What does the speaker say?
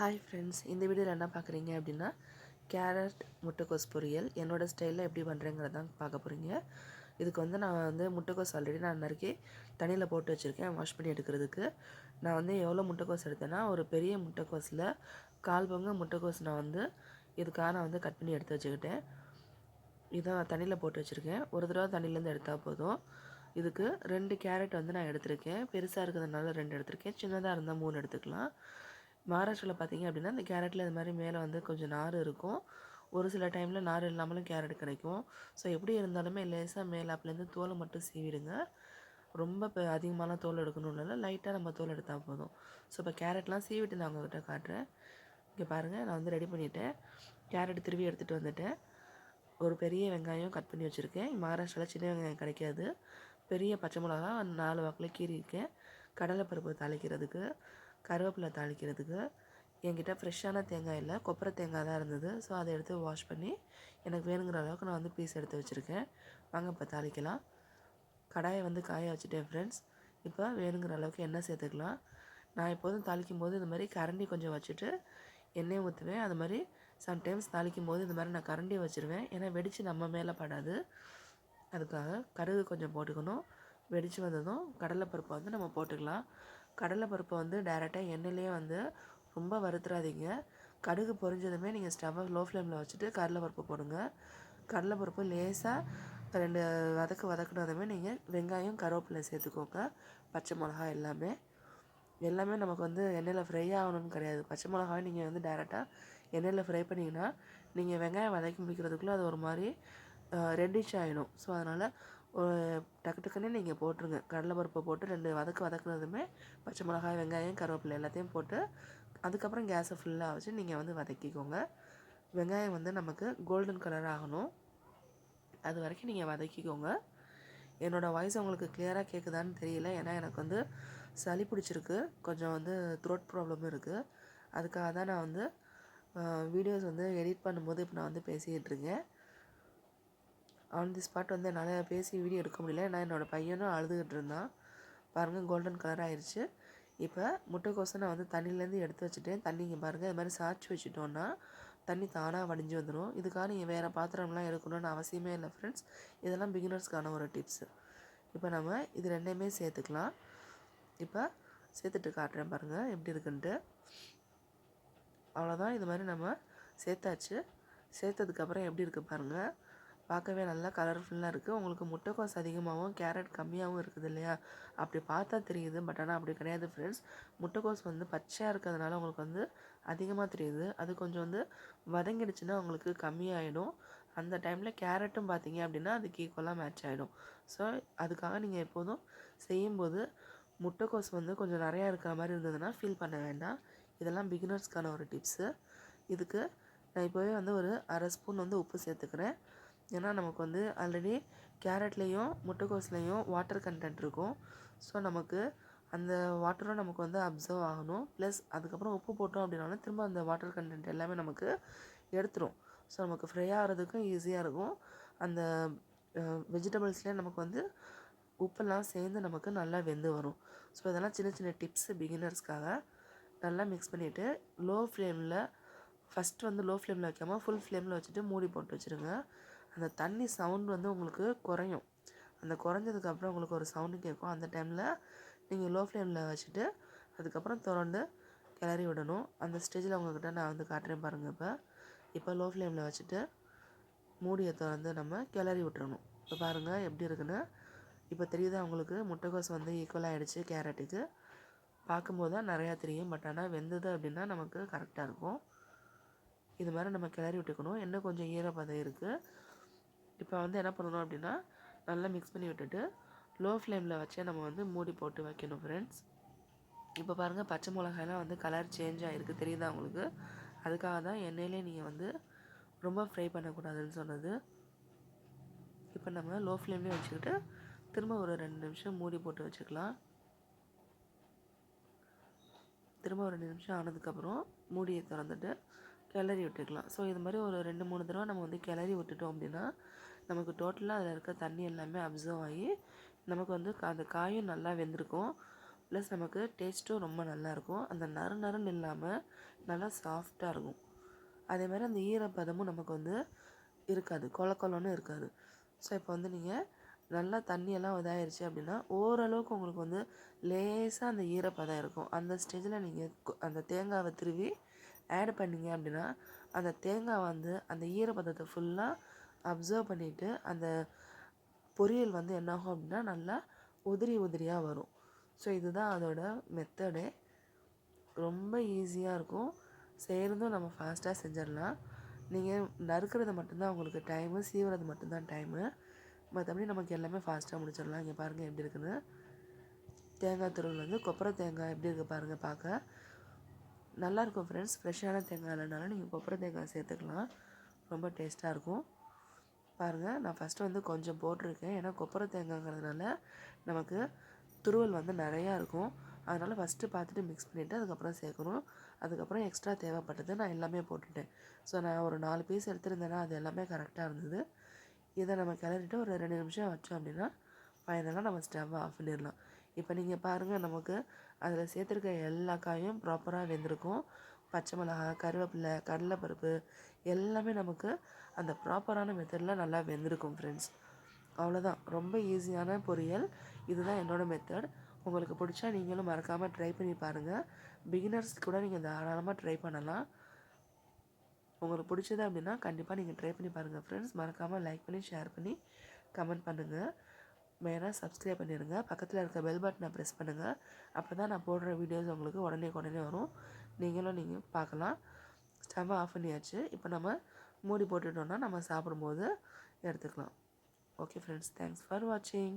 Hi friends, இந்த வீடியோவில் என்ன பார்க்குறீங்க அப்படின்னா கேரட் முட்டைக்கோஸ் பொரியல் என்னோடய ஸ்டைலில் எப்படி பண்ணுறேங்கிறது தான் பார்க்க போகிறீங்க. இதுக்கு நான் முட்டைக்கோஸ் ஆல்ரெடி நான் நறுக்கி தண்ணியில் போட்டு வச்சுருக்கேன் வாஷ் பண்ணி எடுக்கிறதுக்கு. நான் எவ்வளோ முட்டைக்கோஸ் எடுத்தேன்னா ஒரு பெரிய முட்டைக்கோஸில் 1/4 பங்கு முட்டைக்கோஸ் நான் இதுக்காக கட் பண்ணி எடுத்து வச்சுக்கிட்டேன். இதான் தண்ணியில் போட்டு வச்சுருக்கேன். ஒரு தடவை தண்ணியிலேருந்து எடுத்தால் போதும். இதுக்கு 2 கேரட் நான் எடுத்திருக்கேன். பெருசாக இருக்கிறதுனால 2 எடுத்திருக்கேன். சின்னதாக இருந்தால் 3 எடுத்துக்கலாம். மகாராஷ்டிராவில் பார்த்தீங்க அப்படின்னா இந்த கேரட்டில் இது மாதிரி மேலே கொஞ்சம் நார் இருக்கும். ஒரு சில டைமில் நார் இல்லாமலும் கேரட் கிடைக்கும். ஸோ எப்படி இருந்தாலுமே லேசாக மேலாப்புலேருந்து தோலை மட்டும் சீவிடுங்க. ரொம்ப இப்போ அதிகமாகலாம் தோல் எடுக்கணும்னு இல்லை, லைட்டாக நம்ம தோல் எடுத்தால் போதும். ஸோ இப்போ கேரட்லாம் சீவிட்டு நான் உங்கள்கிட்ட காட்டுறேன். இங்கே பாருங்கள், நான் ரெடி பண்ணிவிட்டேன். கேரட் திருவி எடுத்துகிட்டு வந்துட்டேன். ஒரு பெரிய வெங்காயம் கட் பண்ணி வச்சுருக்கேன். மகாராஷ்டிராவில் சின்ன வெங்காயம் கிடைக்காது. பெரிய பச்சை மிளகா 4 வாக்கில் கீறியிருக்கேன். கடலைப்பருப்பு தாளிக்கிறதுக்கு, கருவேப்பிலை தாளிக்கிறதுக்கு. என்கிட்ட ஃப்ரெஷ்ஷான தேங்காய் இல்லை, கொப்பரை தேங்காய் தான் இருந்தது. ஸோ அதை எடுத்து வாஷ் பண்ணி எனக்கு வேணுங்கிற அளவுக்கு நான் பீஸ் எடுத்து வச்சுருக்கேன். வாங்க இப்போ தாளிக்கலாம். கடாயை காய வச்சுட்டேன் ஃப்ரெண்ட்ஸ். இப்போ வேணுங்கிற அளவுக்கு எண்ணெய் சேர்த்துக்கலாம். நான் எப்போதும் தாளிக்கும் போது இந்த மாதிரி கரண்டி கொஞ்சம் வச்சுட்டு எண்ணெயை ஊற்றுவேன். அது மாதிரி சம்டைம்ஸ் தாளிக்கும் போது இந்த மாதிரி நான் கரண்டியை வச்சுருவேன். ஏன்னா வெடித்து நம்ம மேலே படாது. அதுக்காக கடுகு கொஞ்சம் போட்டுக்கணும். வெடித்து வந்ததும் கடலைப்பருப்பை நம்ம போட்டுக்கலாம். கடலைப்பருப்பை டைரெக்டாக எண்ணெயிலே ரொம்ப வறுத்துறாதீங்க. கடுகு பொரிஞ்சதுமே நீங்கள் ஸ்டவ்வை லோ ஃப்ளேமில் வச்சுட்டு கடலைப்பருப்பு போடுங்க. கடலைப்பருப்பு லேசாக 2 வதக்குனதுமே நீங்கள் வெங்காயம் கருவேப்பிலை சேர்த்துக்கோங்க. பச்சை மிளகா எல்லாமே நமக்கு எண்ணெயில் ஃப்ரை ஆகணும்னு கிடையாது. பச்சை மிளகாவை நீங்கள் டைரெக்டாக எண்ணெயில் ஃப்ரை பண்ணிங்கன்னா நீங்கள் வெங்காயம் வதக்கி முடிக்கிறதுக்குள்ளே அது ஒரு மாதிரி ரெட்டிஷ் ஆகிடும். ஸோ அதனால் டக்கு டக்குன்னு நீங்கள் போட்டுருங்க. கடலைப்பருப்பை போட்டு 2 வதக்குனதுமே பச்சை மிளகாய், வெங்காயம், கருவேப்பிலை எல்லாத்தையும் போட்டு அதுக்கப்புறம் கேஸை ஃபுல்லாக வச்சு நீங்கள் வதக்கிக்கோங்க. வெங்காயம் நமக்கு கோல்டன் கலர் ஆகணும். அது வரைக்கும் நீங்கள் வதக்கிக்கோங்க. என்னோடய வாய்ஸ் உங்களுக்கு கிளியராக கேட்குதான்னு தெரியல. ஏன்னா எனக்கு சளி பிடிச்சிருக்கு. கொஞ்சம் த்ரோட் ப்ராப்ளமும் இருக்குது. அதுக்காக தான் நான் வீடியோஸ் எடிட் பண்ணும்போது இப்போ நான் பேசிக்கிட்டு இருக்கேன். ஆன் தி ஸ்பாட் என்னால் பேசி வீடியோ எடுக்க முடியல. ஏன்னா என்னோடய பையனும் அழுதுகிட்டு இருந்தான். பாருங்கள், கோல்டன் கலர் ஆயிடுச்சு. இப்போ முட்டைக்கோஸை நான் தண்ணியிலேருந்து எடுத்து வச்சுட்டேன். தண்ணி இங்கே பாருங்கள், இது மாதிரி சாய்ச்சி வச்சுட்டோன்னா தண்ணி தானாக வடிஞ்சு வந்துடும். இதுக்காக நீங்கள் வேறு பாத்திரம்லாம் எடுக்கணும்னு அவசியமே இல்லை ஃப்ரெண்ட்ஸ். இதெல்லாம் பிகினர்ஸ்க்கான ஒரு டிப்ஸு. இப்போ நம்ம இது 2மே சேர்த்துக்கலாம். இப்போ சேர்த்துட்டு காட்டுறேன் பாருங்கள் எப்படி இருக்குன்ட்டு. அவ்வளோதான், இது மாதிரி நம்ம சேர்த்தாச்சு. சேர்த்ததுக்கப்புறம் எப்படி இருக்குது பாருங்கள். பார்க்கவே நல்லா கலர்ஃபுல்லாக இருக்குது. உங்களுக்கு முட்டைக்கோஸ் அதிகமாகவும் கேரட் கம்மியாகவும் இருக்குது இல்லையா? அப்படி பார்த்தா தெரியுது. பட் ஆனால் அப்படி கிடையாது ஃப்ரெண்ட்ஸ். முட்டைக்கோஸ் பச்சையாக இருக்கிறதுனால உங்களுக்கு அதிகமாக தெரியுது. அது கொஞ்சம் வதங்கிடுச்சுன்னா உங்களுக்கு கம்மியாகிடும். அந்த டைமில் கேரட்டும் பார்த்தீங்க அப்படின்னா அதுக்கு ஈக்குவலாக மேட்ச் ஆகிடும். ஸோ அதுக்காக நீங்கள் எப்போதும் செய்யும்போது முட்டைக்கோஸ் கொஞ்சம் நிறையா இருக்கிற மாதிரி இருந்ததுன்னா ஃபீல் பண்ண வேண்டாம். இதெல்லாம் பிகினர்ஸ்க்கான ஒரு டிப்ஸு. இதுக்கு நான் இப்போவே ஒரு அரை ஸ்பூன் உப்பு சேர்த்துக்கிறேன். ஏன்னா நமக்கு ஆல்ரெடி கேரட்லேயும் முட்டைக்கோஸ்லேயும் வாட்டர் கண்டென்ட் இருக்கும். ஸோ நமக்கு அந்த வாட்டரும் நமக்கு அப்சர்வ் ஆகணும். ப்ளஸ் அதுக்கப்புறம் உப்பு போட்டோம் அப்படின்னாலும் திரும்ப அந்த வாட்டர் கண்டென்ட் எல்லாமே நமக்கு எடுத்துரும். ஸோ நமக்கு ஃப்ரை ஆகிறதுக்கும் ஈஸியாக இருக்கும். அந்த வெஜிடபிள்ஸ்லேயே நமக்கு உப்பெல்லாம் சேர்ந்து நமக்கு நல்லா வெந்து வரும். ஸோ இதெல்லாம் சின்ன சின்ன டிப்ஸு பிகினர்ஸ்க்காக. நல்லா மிக்ஸ் பண்ணிவிட்டு லோ ஃப்ளேமில் ஃபஸ்ட்டு லோ ஃப்ளேமில் வைக்காமல் ஃபுல் ஃப்ளேமில் வச்சுட்டு மூடி போட்டு வச்சுருங்க. அந்த தண்ணி சவுண்ட் உங்களுக்கு குறையும். அந்த குறைஞ்சதுக்கப்புறம் உங்களுக்கு ஒரு சவுண்டு கேட்கும். அந்த டைமில் நீங்கள் லோ ஃப்ளேமில் வச்சுட்டு அதுக்கப்புறம் திறந்து கிளறி விடணும். அந்த ஸ்டேஜில் உங்கள்கிட்ட நான் காட்டுறேன் பாருங்கள். இப்போ லோ ஃப்ளேமில் வச்சுட்டு மூடியை திறந்து நம்ம கிளறி விட்டுறணும். இப்போ பாருங்கள் எப்படி இருக்குன்னு. இப்போ தெரியுதா உங்களுக்கு? முட்டைக்கோஸ் ஈக்குவலாக ஆகிடுச்சு கேரட்டுக்கு. பார்க்கும்போது தான் நிறையா தெரியும். பட் ஆனால் வெந்தது அப்படின்னா நமக்கு கரெக்டாக இருக்கும். இது மாதிரி நம்ம கிளறி விட்டுக்கணும். இன்னும் கொஞ்சம் ஈரப்பதம் இருக்குது. இப்போ என்ன பண்ணணும் அப்படின்னா நல்லா மிக்ஸ் பண்ணி விட்டுட்டு லோ ஃப்ளேமில் வச்சே நம்ம மூடி போட்டு வைக்கணும் ஃப்ரெண்ட்ஸ். இப்போ பாருங்கள், பச்சை மிளகாயெல்லாம் கலர் சேஞ்ச் ஆகிருக்கு. தெரியுதா உங்களுக்கு? அதுக்காக தான் எண்ணெயிலே நீங்கள் ரொம்ப ஃப்ரை பண்ணக்கூடாதுன்னு சொன்னது. இப்போ நம்ம லோ ஃப்ளேம்லேயே வச்சுக்கிட்டு திரும்ப ஒரு 2 நிமிஷம் மூடி போட்டு வச்சுக்கலாம். திரும்ப ஒரு 2 நிமிஷம் ஆனதுக்கப்புறம் மூடியை திறந்துட்டு கிளறி விட்டுக்கலாம். ஸோ இது மாதிரி ஒரு 2-3 தடவை நம்ம கிளறி விட்டுட்டோம் அப்படின்னா நமக்கு டோட்டலாக அதில் இருக்க தண்ணி எல்லாமே அப்சர்வ் ஆகி நமக்கு அந்த காயும் நல்லா வெந்திருக்கும். ப்ளஸ் நமக்கு டேஸ்ட்டும் ரொம்ப நல்லாயிருக்கும். அந்த நறுன்னு இல்லாமல் நல்லா சாஃப்டாக இருக்கும். அதேமாதிரி அந்த ஈரப்பதமும் நமக்கு வந்து இருக்காது, கொலன்னு இருக்காது. ஸோ இப்போ வந்து நீங்கள் நல்லா தண்ணியெல்லாம் இதாயிருச்சு அப்படின்னா ஓரளவுக்கு உங்களுக்கு வந்து லேசாக அந்த ஈரப்பதம் இருக்கும். அந்த ஸ்டேஜில் நீங்கள் அந்த தேங்காவை திருவி ஆட் பண்ணிங்க அப்படின்னா அந்த தேங்காய் வந்து அந்த ஈரப்பதத்தை ஃபுல்லாக அப்சர்வ் பண்ணிவிட்டு அந்த பொரியல் வந்து என்னாகும் அப்படின்னா நல்லா உதிரியாக வரும். ஸோ இதுதான் அதோட மெத்தடே. ரொம்ப ஈஸியாக இருக்கும், செய்கிறதும் நம்ம ஃபாஸ்ட்டாக செஞ்சிடலாம். நீங்கள் நறுக்கிறது மட்டும்தான் உங்களுக்கு டைமு, சீவுறது மட்டும்தான் டைமு. மற்றபடி நமக்கு எல்லாமே ஃபாஸ்ட்டாக முடிச்சிடலாம். இங்கே பாருங்கள் எப்படி இருக்குன்னு. தேங்காய் துருவல் வந்து கொப்பரை தேங்காய் எப்படி இருக்குது பாருங்கள், பார்க்க நல்லாயிருக்கும் ஃப்ரெண்ட்ஸ். ஃப்ரெஷ்ஷான தேங்காய் இல்லைனாலும் நீங்கள் கொப்பரை தேங்காய் சேர்த்துக்கலாம், ரொம்ப டேஸ்ட்டாக இருக்கும். பாருங்கள், நான் ஃபஸ்ட்டு வந்து கொஞ்சம் போட்டிருக்கேன், ஏன்னா கொப்பரை தேங்காய்ங்கிறதுனால நமக்கு துருவல் வந்து நிறையா இருக்கும். அதனால் ஃபஸ்ட்டு பார்த்துட்டு மிக்ஸ் பண்ணிவிட்டு அதுக்கப்புறம் சேர்க்கணும். அதுக்கப்புறம் எக்ஸ்ட்ரா தேவைப்பட்டது நான் எல்லாமே போட்டுட்டேன். ஸோ நான் ஒரு 4 பீஸ் எடுத்துருந்தேன்னா அது எல்லாமே கரெக்டாக இருந்தது. இதை நம்ம கிளறிட்டு ஒரு 2 நிமிஷம் வச்சோம் அப்படின்னா ஃபைனலாக நம்ம ஸ்டவ்வை ஆஃப் பண்ணிடலாம். இப்போ நீங்கள் பாருங்கள், நமக்கு அதில் சேர்த்துருக்க எல்லா காயும் ப்ராப்பராக வெந்திருக்கும். பச்சை மிளகா, கருவேப்பிலை, கடலைப்பருப்பு எல்லாமே நமக்கு அந்த ப்ராப்பரான மெத்தடில் நல்லா வெந்திருக்கும் ஃப்ரெண்ட்ஸ். அவ்வளோதான், ரொம்ப ஈஸியான பொரியல். இதுதான் என்னோடய மெத்தட். உங்களுக்கு பிடிச்சா நீங்களும் மறக்காமல் ட்ரை பண்ணி பாருங்கள். பிகினர்ஸ் கூட நீங்கள் தாராளமாக ட்ரை பண்ணலாம். உங்களுக்கு பிடிச்சது அப்படின்னா கண்டிப்பாக நீங்கள் ட்ரை பண்ணி பாருங்கள் ஃப்ரெண்ட்ஸ். மறக்காமல் லைக் பண்ணி, ஷேர் பண்ணி, கமெண்ட் பண்ணுங்கள். மெயினாக சப்ஸ்கிரைப் பண்ணிடுங்க. பக்கத்தில் இருக்க பெல் பட்டனை ப்ரெஸ் பண்ணுங்கள். அப்போ தான் நான் போடுற வீடியோஸ் உங்களுக்கு உடனே வரும். நீங்கள் பார்க்கலாம். ஸ்டவ்வை ஆஃப் பண்ணியாச்சு. இப்போ நம்ம மூடி போட்டுட்டோன்னா நம்ம சாப்பிடும்போது எடுத்துக்கலாம். ஓகே ஃப்ரெண்ட்ஸ், தேங்க்ஸ் ஃபார் வாட்சிங்.